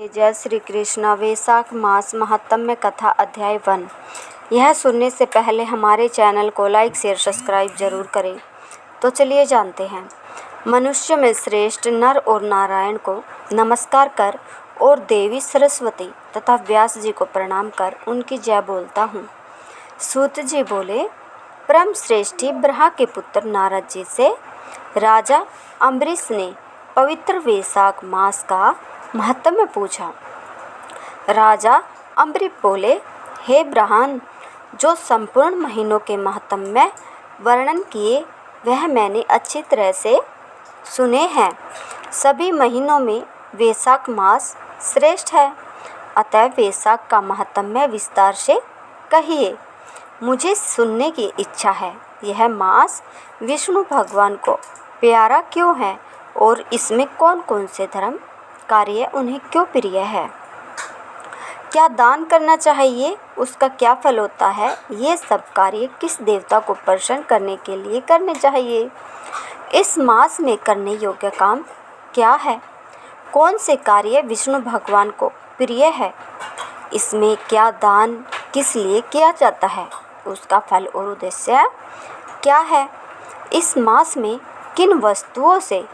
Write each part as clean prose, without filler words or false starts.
जय श्री कृष्ण। वैशाख मास महात्म्य कथा अध्याय 1। यह सुनने से पहले हमारे चैनल को लाइक शेयर सब्सक्राइब जरूर करें। तो चलिए जानते हैं। मनुष्य में श्रेष्ठ नर और नारायण को नमस्कार कर और देवी सरस्वती तथा व्यास जी को प्रणाम कर उनकी जय बोलता हूँ। सूत जी बोले, परम श्रेष्ठी ब्रह्मा के पुत्र नारद जी से राजा अम्बरीश ने पवित्र वैशाख मास का महत्व पूछा। राजा अम्बरीश बोले, हे ब्राह्मण, जो संपूर्ण महीनों के महत्व वर्णन किए वह मैंने अच्छी तरह से सुने हैं। सभी महीनों में वैशाख मास श्रेष्ठ है, अतः वैशाख का महत्व विस्तार से कहिए। मुझे सुनने की इच्छा है। यह मास विष्णु भगवान को प्यारा क्यों है और इसमें कौन कौन से धर्म कार्य उन्हें क्यों प्रिय है? क्या दान करना चाहिए, उसका क्या फल होता है? ये सब कार्य किस देवता को प्रसन्न करने के लिए करने चाहिए? इस मास में करने योग्य काम क्या है? कौन से कार्य विष्णु भगवान को प्रिय है? इसमें क्या दान किस लिए किया जाता है? उसका फल और उद्देश्य क्या है? इस मास में किन वस्तुओं से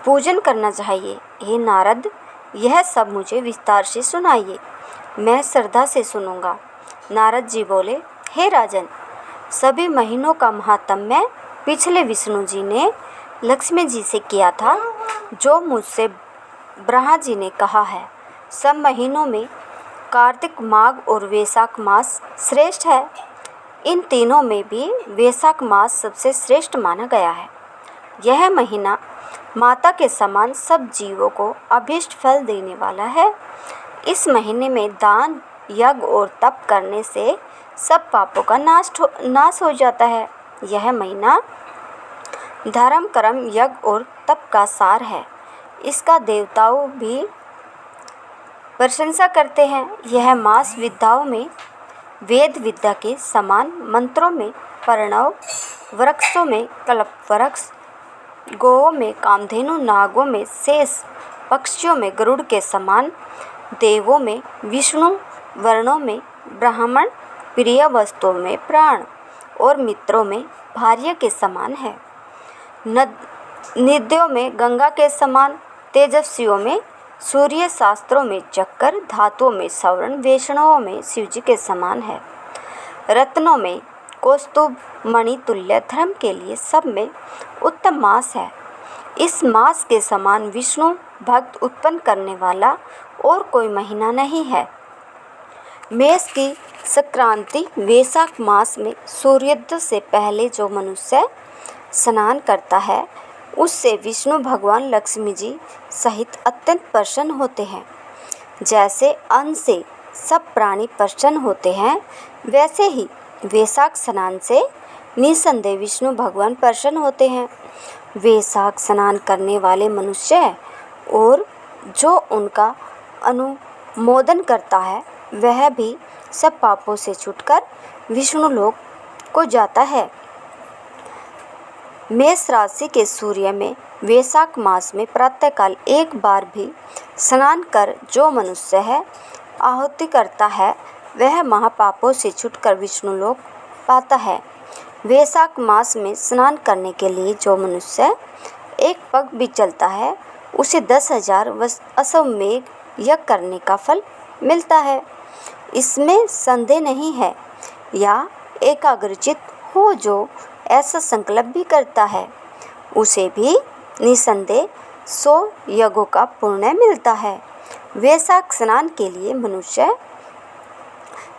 पूजन करना चाहिए? हे नारद, यह सब मुझे विस्तार से सुनाइए, मैं श्रद्धा से सुनूंगा। नारद जी बोले, हे राजन, सभी महीनों का महात्म्य पिछले विष्णु जी ने लक्ष्मी जी से किया था, जो मुझसे ब्रह्मा जी ने कहा है। सब महीनों में कार्तिक, माघ और वैशाख मास श्रेष्ठ है। इन तीनों में भी वैशाख मास सबसे श्रेष्ठ माना गया है। यह महीना माता के समान सब जीवों को अभीष्ट फल देने वाला है। इस महीने में दान, यज्ञ और तप करने से सब पापों का नाश हो जाता है। यह महीना धर्म, कर्म, यज्ञ और तप का सार है। इसका देवताओं भी प्रशंसा करते हैं। यह मास विद्याओं में वेद विद्या के समान, मंत्रों में प्रणव, वृक्षों में कल्प वृक्ष, गौओं में कामधेनु, नागों में शेष, पक्षियों में गरुड़ के समान, देवों में विष्णु, वर्णों में ब्राह्मण, प्रिय वस्तुओं में प्राण और मित्रों में भार्य के समान है। नदियों में गंगा के समान, तेजस्वियों में सूर्य, शास्त्रों में चक्कर, धातुओं में सवर्ण, वैष्णवों में शिवजी के समान है। रत्नों में कौस्तुभ मणि तुल्य, धर्म के लिए सब में उत्तम मास है। इस मास के समान विष्णु भक्त उत्पन्न करने वाला और कोई महीना नहीं है। मेष की संक्रांति वैशाख मास में सूर्योदय से पहले जो मनुष्य स्नान करता है, उससे विष्णु भगवान लक्ष्मी जी सहित अत्यंत प्रसन्न होते हैं। जैसे अन्न से सब प्राणी प्रसन्न होते हैं, वैसे ही वैशाख स्नान से निसंदेह विष्णु भगवान प्रसन्न होते हैं। वैशाख स्नान करने वाले मनुष्य और जो उनका अनुमोदन करता है, वह भी सब पापों से छूटकर विष्णु लोक को जाता है। मेष राशि के सूर्य में वैशाख मास में प्रातःकाल एक बार भी स्नान कर जो मनुष्य है आहुति करता है, वह महापापों से छूटकर विष्णु लोक पाता है। वैशाख मास में स्नान करने के लिए जो मनुष्य एक पग भी चलता है, उसे 10,000 अश्वमेध यज्ञ करने का फल मिलता है। इसमें संदेह नहीं है। या एकाग्रचित हो जो ऐसा संकल्प भी करता है, उसे भी निसंदेह 100 यज्ञों का पुण्य मिलता है। वैशाख स्नान के लिए मनुष्य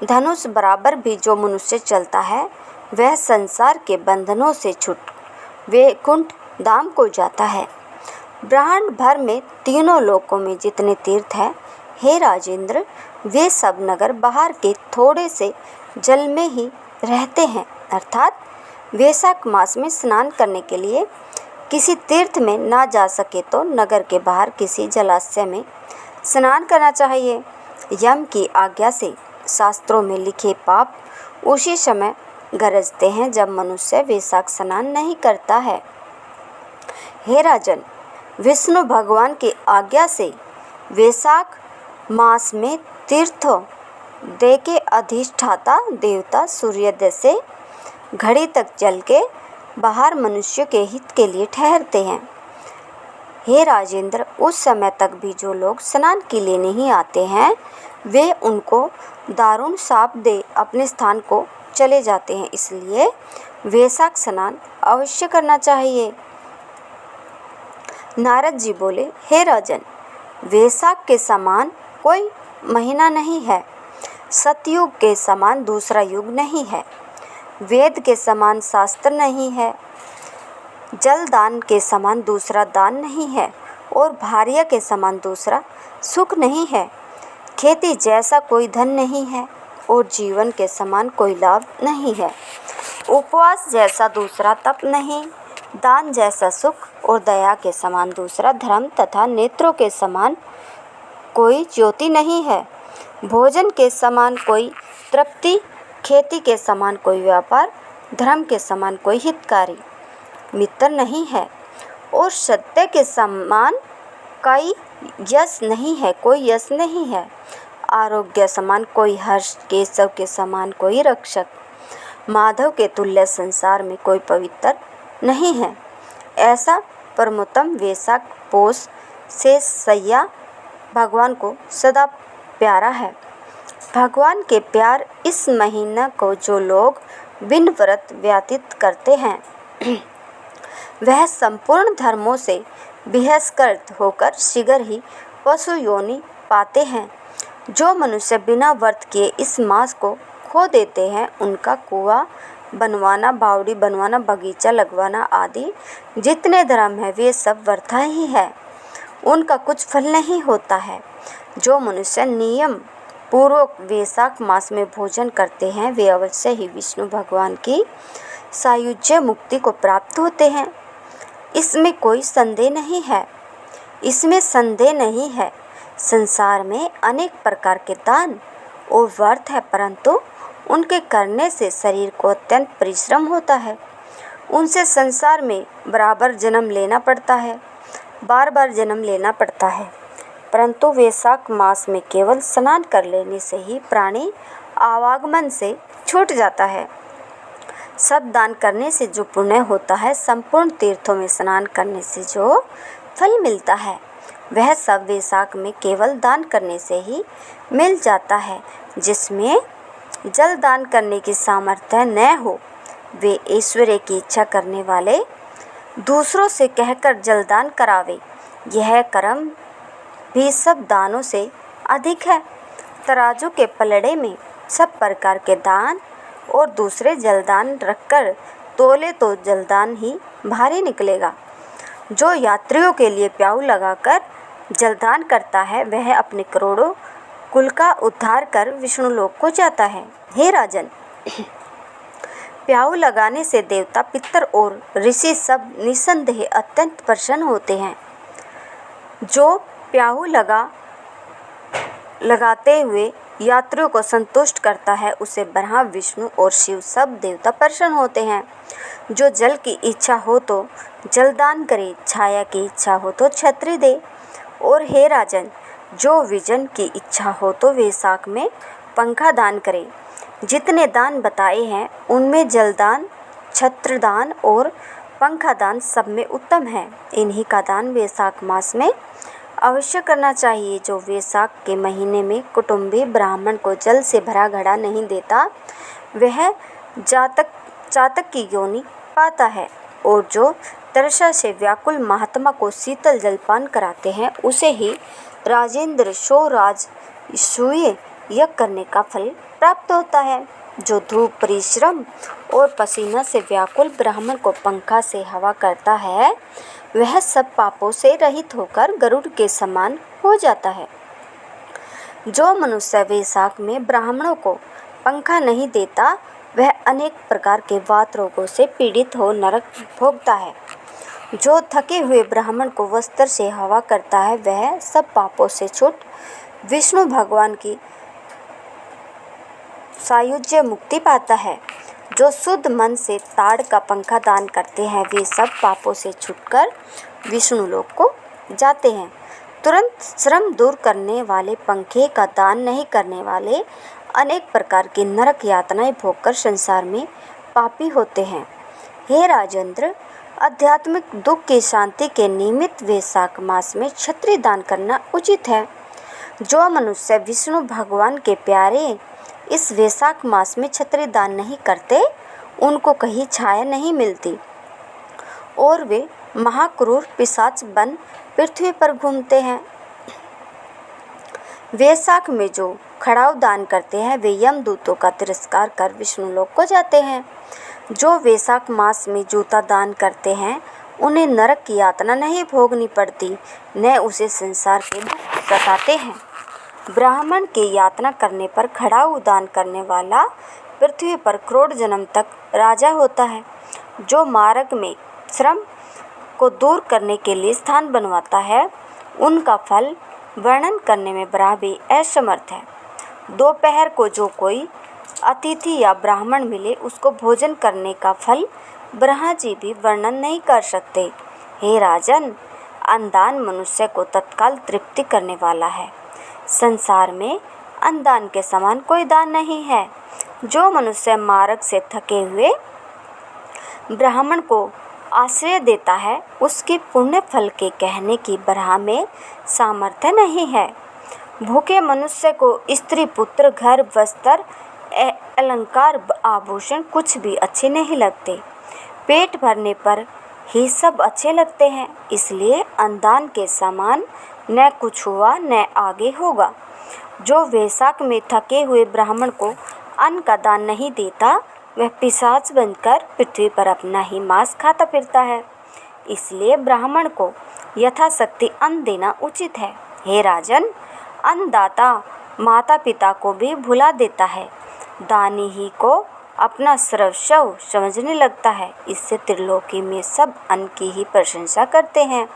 धनुष बराबर भी जो मनुष्य चलता है, वह संसार के बंधनों से छूट वैकुंठ धाम को जाता है। ब्रह्मांड भर में तीनों लोकों में जितने तीर्थ हैं, हे राजेंद्र, वे सब नगर बाहर के थोड़े से जल में ही रहते हैं। अर्थात वैशाख मास में स्नान करने के लिए किसी तीर्थ में ना जा सके तो नगर के बाहर किसी जलाशय में स्नान करना चाहिए। यम की आज्ञा से शास्त्रों में लिखे पाप उसी समय गरजते हैं जब मनुष्य वैशाख स्नान नहीं करता है। हे राजन, विष्णु भगवान की आज्ञा से वैशाख मास में तीर्थों दे के अधिष्ठाता देवता सूर्योदय से घड़ी तक जल के बाहर मनुष्य के हित के लिए ठहरते हैं। हे राजेंद्र, उस समय तक भी जो लोग स्नान के लिए नहीं आते हैं वे उनको दारुण शाप दे अपने स्थान को चले जाते हैं, इसलिए वैशाख स्नान अवश्य करना चाहिए। नारद जी बोले, हे राजन, वैशाख के समान कोई महीना नहीं है, सतयुग के समान दूसरा युग नहीं है, वेद के समान शास्त्र नहीं है, जल दान के समान दूसरा दान नहीं है और भार्या के समान दूसरा सुख नहीं है। खेती जैसा कोई धन नहीं है और जीवन के समान कोई लाभ नहीं है। उपवास जैसा दूसरा तप नहीं, दान जैसा सुख और दया के समान दूसरा धर्म तथा नेत्रों के समान कोई ज्योति नहीं है। भोजन के समान कोई तृप्ति, खेती के समान कोई व्यापार, धर्म के समान कोई हितकारी मित्र नहीं है और सत्य के समान कोई यश नहीं है, कोई यश नहीं है। आरोग्य समान कोई हर्ष, केशव के समान कोई रक्षक, माधव के तुल्य संसार में कोई पवित्र नहीं है। ऐसा परमोत्तम वैशाख पोष से सैया भगवान को सदा प्यारा है। भगवान के प्यार इस महीना को जो लोग बिन व्रत व्यतीत करते हैं वह संपूर्ण धर्मों से बहिष्कृत होकर शीघ्र ही पशु योनि पाते हैं। जो मनुष्य बिना व्रत किए इस मास को खो देते हैं उनका कुआं बनवाना, बावड़ी बनवाना, बगीचा लगवाना आदि जितने धर्म है वे सब व्यर्थ ही है, उनका कुछ फल नहीं होता है। जो मनुष्य नियम पूर्वक वैशाख मास में भोजन करते हैं वे अवश्य ही विष्णु भगवान की सायुज्य मुक्ति को प्राप्त होते हैं। इसमें कोई संदेह नहीं है, इसमें संदेह नहीं है। संसार में अनेक प्रकार के दान और व्रत है, परंतु उनके करने से शरीर को अत्यंत परिश्रम होता है। उनसे संसार में बराबर जन्म लेना पड़ता है, बार बार जन्म लेना पड़ता है। परंतु वैशाख मास में केवल स्नान कर लेने से ही प्राणी आवागमन से छूट जाता है। सब दान करने से जो पुण्य होता है, संपूर्ण तीर्थों में स्नान करने से जो फल मिलता है, वह सब वैशाख में केवल दान करने से ही मिल जाता है। जिसमें जल दान करने की सामर्थ्य न हो वे ऐश्वर्य की इच्छा करने वाले दूसरों से कहकर जलदान करावे, यह कर्म भी सब दानों से अधिक है। तराजू के पलड़े में सब प्रकार के दान और दूसरे जलदान रखकर तोले तो जलदान ही भारी निकलेगा। जो यात्रियों के लिए प्याऊ लगाकर जलदान करता है वह अपने करोड़ों कुल का उद्धार कर विष्णु लोक को जाता है। हे राजन, प्याऊ लगाने से देवता, पितर और ऋषि सब निसंदेह अत्यंत प्रसन्न होते हैं। जो प्याऊ लगाते हुए यात्रियों को संतुष्ट करता है उसे ब्रह्मा, विष्णु और शिव सब देवता प्रसन्न होते हैं। जो जल की इच्छा हो तो जलदान करे, छाया की इच्छा हो तो छतरी दे। और हे राजन, जो विजन की इच्छा हो तो वैशाख में पंखा दान करे। जितने दान बताए हैं उनमें जलदान, छत्रदान और पंखा दान सब में उत्तम है। इन्हीं का दान वैशाख मास में अवश्य करना चाहिए। जो वैशाख के महीने में कुटुंबी ब्राह्मण को जल से भरा घड़ा नहीं देता वह चातक की योनि पाता है, और जो तरसा से व्याकुल महात्मा को शीतल जलपान कराते हैं उसे ही राजेंद्र शो राजसूय यज्ञ करने का फल प्राप्त होता है। जो धूप, परिश्रम और पसीना से व्याकुल ब्राह्मण को पंखा से हवा करता है वह सब पापों से रहित होकर गरुड़ के समान हो जाता है। जो मनुष्य वैशाख में ब्राह्मणों को पंखा नहीं देता वह अनेक प्रकार के वात रोगों से पीड़ित हो नरक भोगता है। जो थके हुए ब्राह्मण को वस्त्र से हवा करता है वह सब पापों से छूट विष्णु भगवान की सायुज्य मुक्ति पाता है। जो शुद्ध मन से ताड़ का पंखा दान करते हैं वे सब पापों से छूटकर विष्णु लोक को जाते हैं। तुरंत श्रम दूर करने वाले पंखे का दान नहीं करने वाले अनेक प्रकार की नरक यातनाएं भोगकर संसार में पापी होते हैं। हे राजेंद्र, आध्यात्मिक दुख की शांति के निमित्त वैशाख मास में क्षत्रिय दान करना उचित है। जो मनुष्य विष्णु भगवान के प्यारे इस वैशाख मास में क्षत्रिय दान नहीं करते, उनको कहीं छाया नहीं मिलती और वे महाक्रूर पिशाच बन पृथ्वी पर घूमते हैं। वैशाख में जो खड़ाऊ दान करते हैं वे यमदूतों का तिरस्कार कर विष्णु लोक को जाते हैं। जो वैशाख मास में जूता दान करते हैं उन्हें नरक की यातना नहीं भोगनी पड़ती, न उसे संसार के दुख सताते हैं। ब्राह्मण के यातना करने पर खड़ाऊ दान करने वाला पृथ्वी पर करोड़ जन्म तक राजा होता है। जो मार्ग में श्रम को दूर करने के लिए स्थान बनवाता है, उनका फल वर्णन करने में ब्रह्मा भी असमर्थ है। दोपहर को जो कोई अतिथि या ब्राह्मण मिले, उसको भोजन करने का फल ब्रह्मा जी भी वर्णन नहीं कर सकते। हे राजन, अन्नदान मनुष्य को तत्काल तृप्ति करने वाला है। संसार में अन्नदान के समान कोई दान नहीं है। जो मनुष्य मार्ग से थके हुए ब्राह्मण को आश्रय देता है, उसके पुण्य फल के कहने की ब्रह्मा में सामर्थ्य नहीं है। भूखे मनुष्य को स्त्री पुत्र घर वस्त्र अलंकार आभूषण कुछ भी अच्छे नहीं लगते। पेट भरने पर ही सब अच्छे लगते हैं। इसलिए अन्नदान के समान न कुछ हुआ न आगे होगा। जो वैशाख में थके हुए ब्राह्मण को अन्न का दान नहीं देता, वह पिशाच बनकर पृथ्वी पर अपना ही मांस खाता फिरता है। इसलिए ब्राह्मण को यथाशक्ति अन्न देना उचित है। हे राजन, अन्नदाता माता पिता को भी भुला देता है। दानी ही को अपना सर्वस्व समझने लगता है। इससे त्रिलोकी में सब अन्न की ही प्रशंसा करते हैं।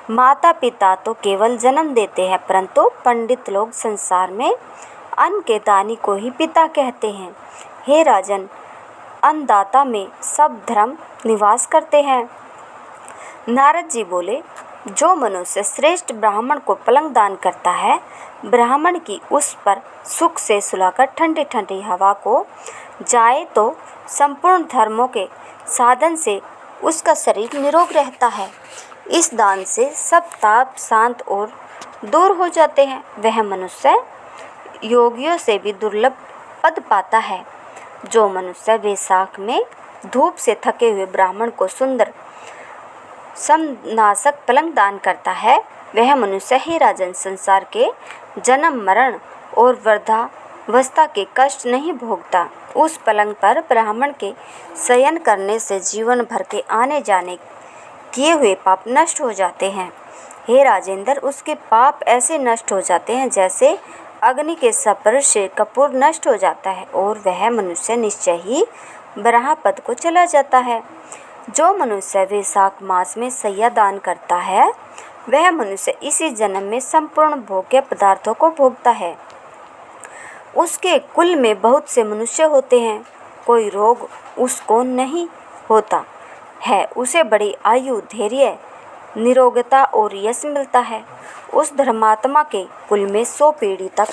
माता पिता तो केवल जन्म देते हैं, परंतु पंडित लोग संसार में अन्न के दानी को ही पिता कहते हैं। हे राजन, अन्नदाता में सब धर्म निवास करते हैं। नारद जी बोले, जो मनुष्य श्रेष्ठ ब्राह्मण को पलंग दान करता है, ब्राह्मण की उस पर सुख से सुलाकर ठंडी ठंडी हवा को जाए तो संपूर्ण धर्मों के साधन से उसका शरीर निरोग रहता है। इस दान से सब ताप शांत और दूर हो जाते हैं। वह मनुष्य योगियों से भी दुर्लभ पद पाता है। जो मनुष्य वैशाख में धूप से थके हुए ब्राह्मण को सुंदर समनाशक पलंग दान करता है, वह मनुष्य ही राजन संसार के जन्म मरण और वृद्धावस्था के कष्ट नहीं भोगता। उस पलंग पर ब्राह्मण के शयन करने से जीवन भर के आने जाने किए हुए पाप नष्ट हो जाते हैं। हे राजेंद्र, उसके पाप ऐसे नष्ट हो जाते हैं जैसे अग्नि के स्पर्श से कपूर नष्ट हो जाता है और वह मनुष्य निश्चय ही ब्रह्म पद को चला जाता है। जो मनुष्य वैशाख मास में सैया दान करता है, वह मनुष्य इसी जन्म में संपूर्ण भोग्य पदार्थों को भोगता है। उसके कुल में बहुत से मनुष्य होते हैं, कोई रोग उसको नहीं होता है। उसे बड़ी आयु, धैर्य, निरोगता और यश मिलता है। उस धर्मात्मा के कुल में 100 पीढ़ी तक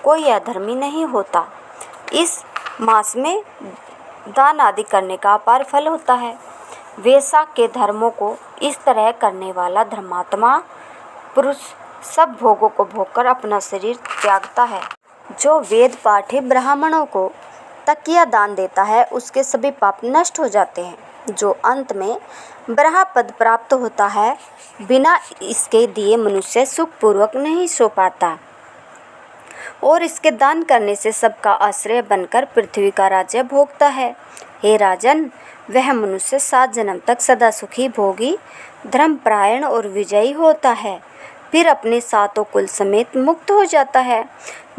कोई अधर्मी नहीं होता। इस मास में दान आदि करने का अपार फल होता है। वैशाख के धर्मों को इस तरह करने वाला धर्मात्मा पुरुष सब भोगों को भोगकर अपना शरीर त्यागता है। जो वेद पाठी ब्राह्मणों को तकिया दान देता है, उसके सभी पाप नष्ट हो जाते हैं। जो अंत में ब्रह्म पद प्राप्त होता है, बिना इसके दिए मनुष्य सुखपूर्वक नहीं सो पाता और इसके दान करने से सबका आश्रय बनकर पृथ्वी का राज्य भोगता है। हे राजन, वह मनुष्य 7 जन्म तक सदा सुखी, भोगी, धर्मपरायण और विजयी होता है, फिर अपने 7 कुल समेत मुक्त हो जाता है।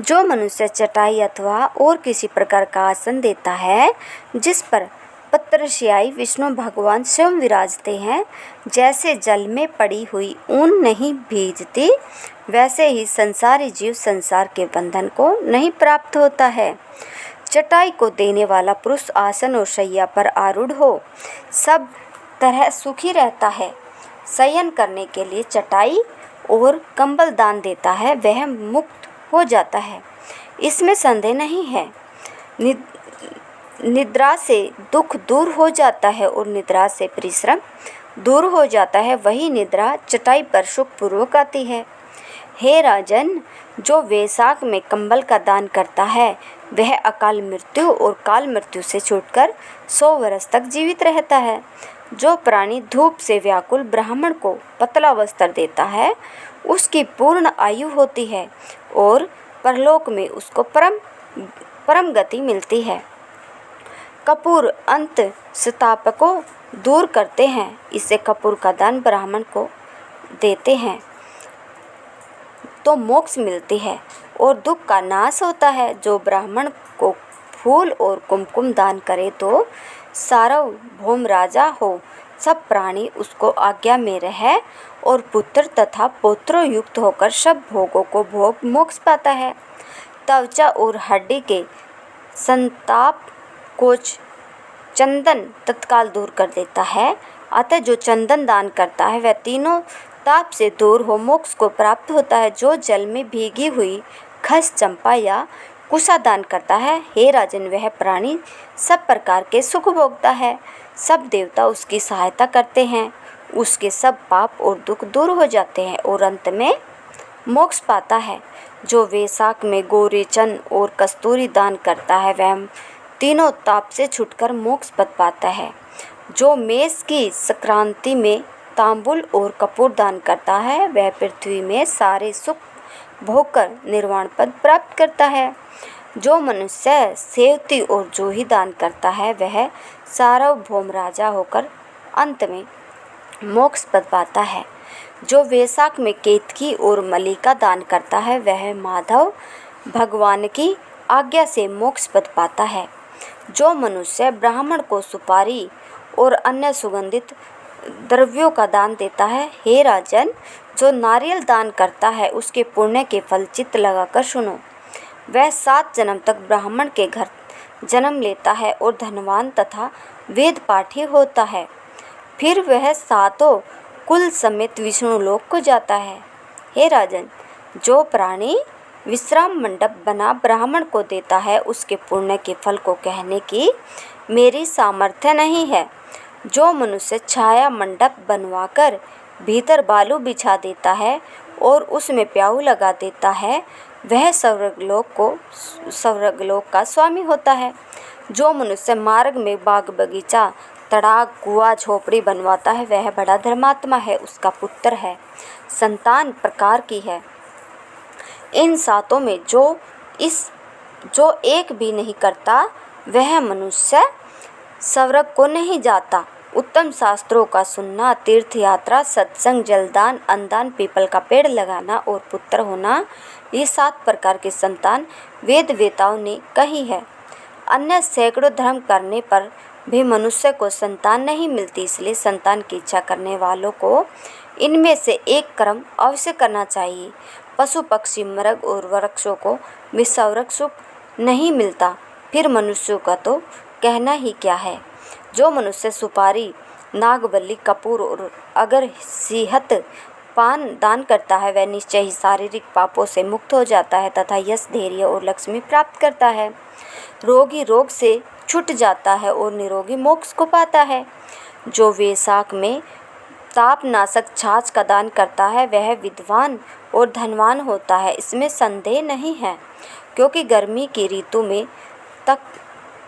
जो मनुष्य चटाई अथवा और किसी प्रकार का आसन देता है, जिस पर पत्रस्यायी विष्णु भगवान स्वयं विराजते हैं, जैसे जल में पड़ी हुई ऊन नहीं भीजती, वैसे ही संसारी जीव संसार के बंधन को नहीं प्राप्त होता है। चटाई को देने वाला पुरुष आसन और शैया पर आरूढ़ हो सब तरह सुखी रहता है। शयन करने के लिए चटाई और कंबल दान देता है वह मुक्त हो जाता है, इसमें संदेह नहीं है। निद्रा से दुख दूर हो जाता है और निद्रा से परिश्रम दूर हो जाता है। वही निद्रा चटाई पर सुखपूर्वक आती है। हे राजन, जो वैशाख में कंबल का दान करता है वह अकाल मृत्यु और काल मृत्यु से छूटकर 100 वर्ष तक जीवित रहता है। जो प्राणी धूप से व्याकुल ब्राह्मण को पतला वस्त्र देता है उसकी पूर्ण आयु होती है और परलोक में उसको परम गति मिलती है। कपूर अंत संताप को दूर करते हैं, इससे कपूर का दान ब्राह्मण को देते हैं तो मोक्ष मिलती है और दुख का नाश होता है। जो ब्राह्मण को फूल और कुमकुम दान करे तो सार्वभौम राजा हो, सब प्राणी उसको आज्ञा में रहे और पुत्र तथा पौत्रों युक्त होकर सब भोगों को भोग मोक्ष पाता है। त्वचा और हड्डी के संताप को चंदन तत्काल दूर कर देता है। अतः जो चंदन दान करता है वह तीनों ताप से दूर हो मोक्ष को प्राप्त होता है। जो जल में भीगी हुई खस, चंपा या कुशा दान करता है, हे राजन, वह प्राणी सब प्रकार के सुख भोगता है। सब देवता उसकी सहायता करते हैं, उसके सब पाप और दुख दूर हो जाते हैं और अंत में मोक्ष पाता है। जो वैशाख में गोरेचन और कस्तूरी दान करता है वह तीनों ताप से छुटकर मोक्ष पद पाता है। जो मेष की संक्रांति में तांबुल और कपूर दान करता है वह पृथ्वी में सारे सुख भोगकर निर्वाण पद प्राप्त करता है। जो मनुष्य सेवती और जोही दान करता है वह सार्वभौम राजा होकर अंत में मोक्ष पद पाता है। जो वैशाख में केतकी और मलिका दान करता है वह माधव भगवान की आज्ञा से मोक्ष पद पाता है। जो मनुष्य ब्राह्मण को सुपारी और अन्य सुगंधित द्रव्यों का दान देता है, हे राजन, जो नारियल दान करता है उसके पुण्य के फल चित्त लगाकर सुनो। वह 7 जन्म तक ब्राह्मण के घर जन्म लेता है और धनवान तथा वेद पाठी होता है। फिर वह 7 कुल समेत विष्णु लोक को जाता है। हे राजन, जो प्राणी विश्राम मंडप बना ब्राह्मण को देता है उसके पुण्य के फल को कहने की मेरी सामर्थ्य नहीं है। जो मनुष्य छाया मंडप बनवाकर भीतर बालू बिछा देता है और उसमें प्याऊ लगा देता है वह स्वर्गलोक का स्वामी होता है। जो मनुष्य मार्ग में बाग बगीचा, तड़ाग, कुआं, झोपड़ी बनवाता है वह बड़ा धर्मात्मा है, उसका पुत्र है, संतान प्रकार की है। इन 7 में जो एक भी नहीं करता वह मनुष्य स्वर्ग को नहीं जाता। उत्तम शास्त्रों का सुनना, तीर्थ यात्रा, सत्संग, जलदान, अन्नदान, पीपल का पेड़ लगाना और पुत्र होना, ये 7 प्रकार के संतान वेद वेताओं ने कही है। अन्य सैकड़ों धर्म करने पर भी मनुष्य को संतान नहीं मिलती, इसलिए संतान की इच्छा करने वालों को इनमें से एक कर्म अवश्य करना चाहिए। पशु, पक्षी, मृग और वृक्षों को विस्वर्ग सुख नहीं मिलता, फिर मनुष्यों का तो कहना ही क्या है। जो मनुष्य सुपारी, नागबली, कपूर और अगर सिहत पान दान करता है वह निश्चय ही शारीरिक पापों से मुक्त हो जाता है तथा यश, धैर्य और लक्ष्मी प्राप्त करता है। रोगी रोग से छूट जाता है और निरोगी मोक्ष को पाता है। जो वैशाख में तापनाशक छाछ का दान करता है वह विद्वान और धनवान होता है, इसमें संदेह नहीं है, क्योंकि गर्मी की ऋतु में तक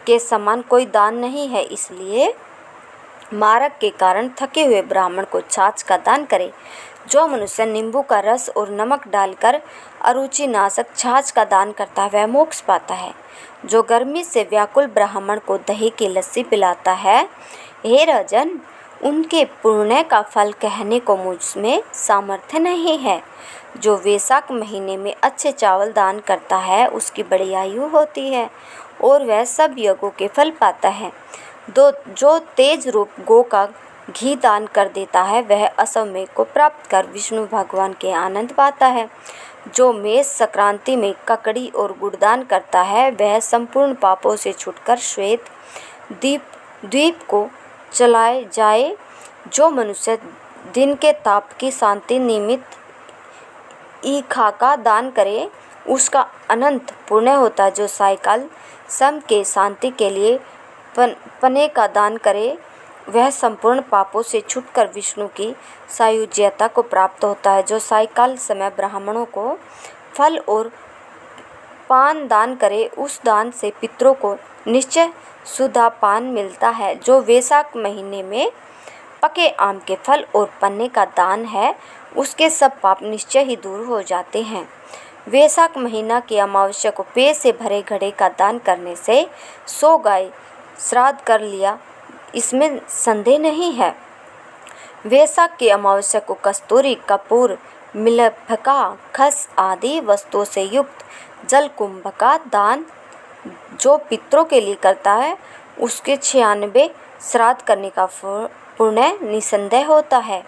के समान कोई दान नहीं है। इसलिए मारक के कारण थके हुए ब्राह्मण को छाछ का दान करे। जो मनुष्य नींबू का रस और नमक डालकर अरुचि नाशक छाछ का दान करता है वह मोक्ष पाता है। जो गर्मी से व्याकुल ब्राह्मण को दही की लस्सी पिलाता है, हे राजन, उनके पुण्य का फल कहने को मुझ में सामर्थ्य नहीं है। जो वैशाख महीने में अच्छे चावल दान करता है उसकी बड़ी आयु होती है और वह सब यज्ञों के फल पाता है। जो तेज रूप गो का घी दान कर देता है वह अश्वमेध को प्राप्त कर विष्णु भगवान के आनंद पाता है। जो मेष संक्रांति में ककड़ी और गुड़ दान करता है वह संपूर्ण पापों से छूटकर श्वेत द्वीप को चलाए जाए। जो मनुष्य दिन के ताप की शांति निमित्त ईखा का दान करे उसका अनंत पुण्य होता है। जो सायकाल सम के शांति के लिए पने का दान करे वह संपूर्ण पापों से छूटकर विष्णु की सायुज्यता को प्राप्त होता है। जो सायकाल समय ब्राह्मणों को फल और पान दान करे उस दान से पितरों को निश्चय सुधा पान मिलता है। जो वैशाख महीने में पके आम के फल और पन्ने का दान है उसके सब पाप निश्चय ही दूर हो जाते हैं। वैशाख महीना की अमावस्या को पेय से भरे घड़े का दान करने से 100 गाय श्राद्ध कर लिया इसमें संदेह नहीं है। वैशाख की अमावस्या को कस्तूरी, कपूर, मिलभका, खस आदि वस्तुओं से युक्त जल कुंभ का दान जो पितरों के लिए करता है उसके 96 श्राद्ध करने का पुण्य निसंदेह होता है।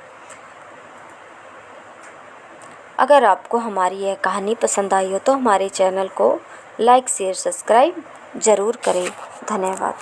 अगर आपको हमारी यह कहानी पसंद आई हो तो हमारे चैनल को लाइक शेयर सब्सक्राइब ज़रूर करें। धन्यवाद।